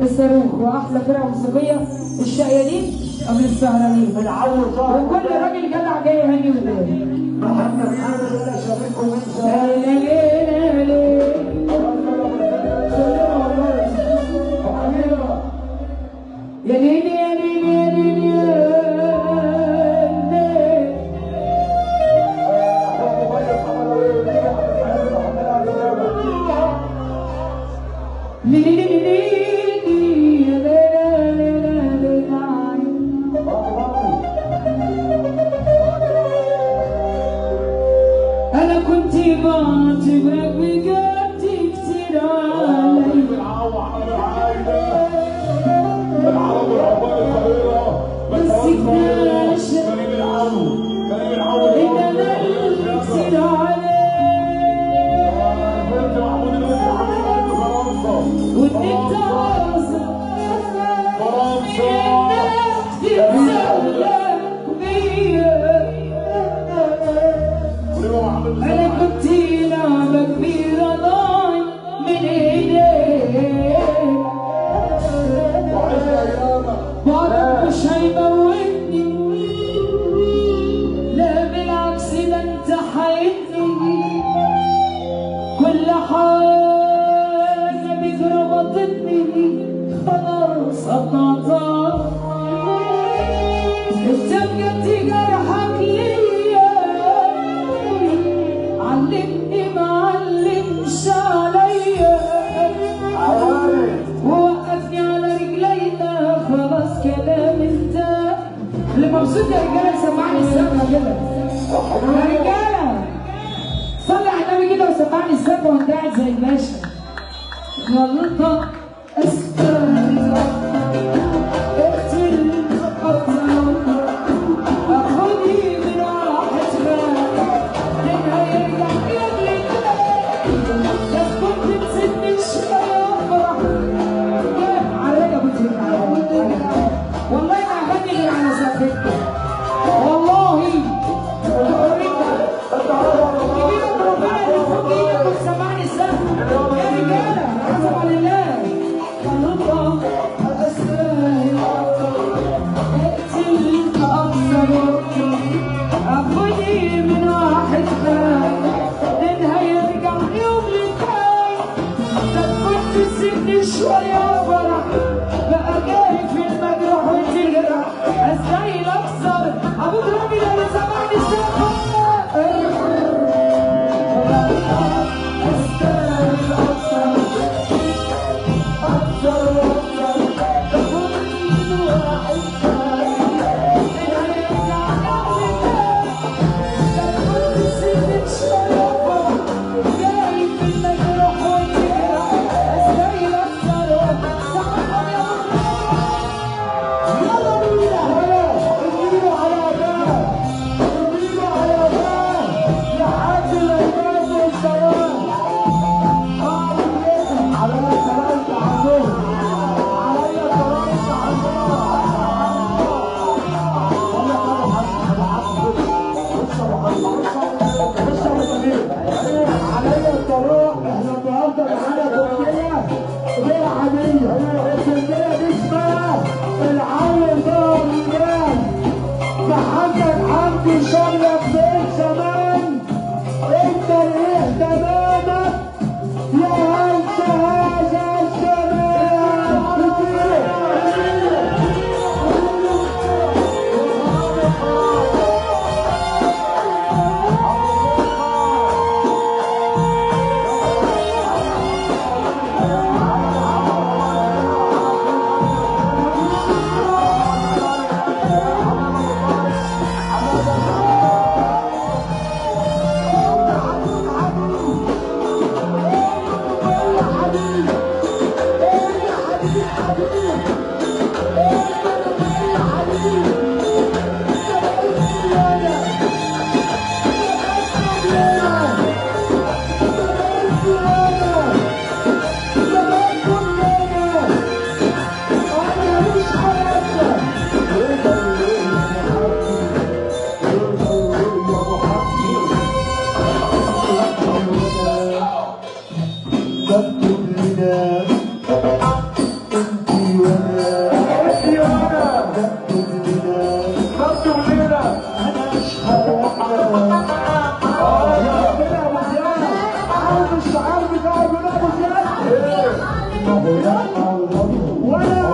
الصاروخ واحلى فرقه موسيقيه الشقيانين قبل السهرانين وكل راجل جدع جاي يهني وداني يا ليلي يا ليلي يا ليلي أنا كنت بعتبرك بجد كتير علي بس اكتشف إن أنا اللي كتير علي وإنك تعرف أنا كنت لعبة كبيرة ضاعت من إيديك بعدك مش هيموتني لا بالعكس ده أنت حياتي كل حاجة بيك ربطتني خلاص قطعتها أنت بجد جرحك ليا علمني مشى عليا ووقفني على رجلينا خلاص كلام انتهى. اللي مبسوط يا رجاله يسمعني السقفه كده يا رجاله. صلي على النبي كده وسمعني السقفه وانت قاعد زي الباشا. غلطه استاهل اقتل اكتر اخدي من راحتها منها يرجع يغلي بس كنت تسيبني شويه افرح. عليا ابو تريك عليا والله ما هغني غير على سقفتك والله. كبيرة ربنا اللي فوق ايدك وتسمعني السقف يا رجاله. عزم على الله. غلطه استاهل اقتل اكثر اخدي من راحتها منها يرجع يوم للتاني. كنت تسيبني شويه فرح بقى جاي في المجروح وتجرح استاهل اكثر. ابوك راجل اللي سمعني السقف استاهل اكثر اكثر واكثر اخدي من راحتها منها يرجع يوم للتاني. كنت تسيبني شويه فرح جاي في المجروح وتجرح استاهل اكثر. سقفهم يا يلا بينا اديله على باب اديله على باب لحد ما يبان السلام. عليا سلامت عندهم عليا سلامت عندهم والله كانوا حاسس عليا الطرق. احنا النهارده معانا تركيا غير عاديه. التركيه دي اسمها العالم ده الرجال. محمد حمدي شرف بيت زمان انت الايه تمامك يا انت هذا الزمان. الشعار بتاع ابو زياد ولا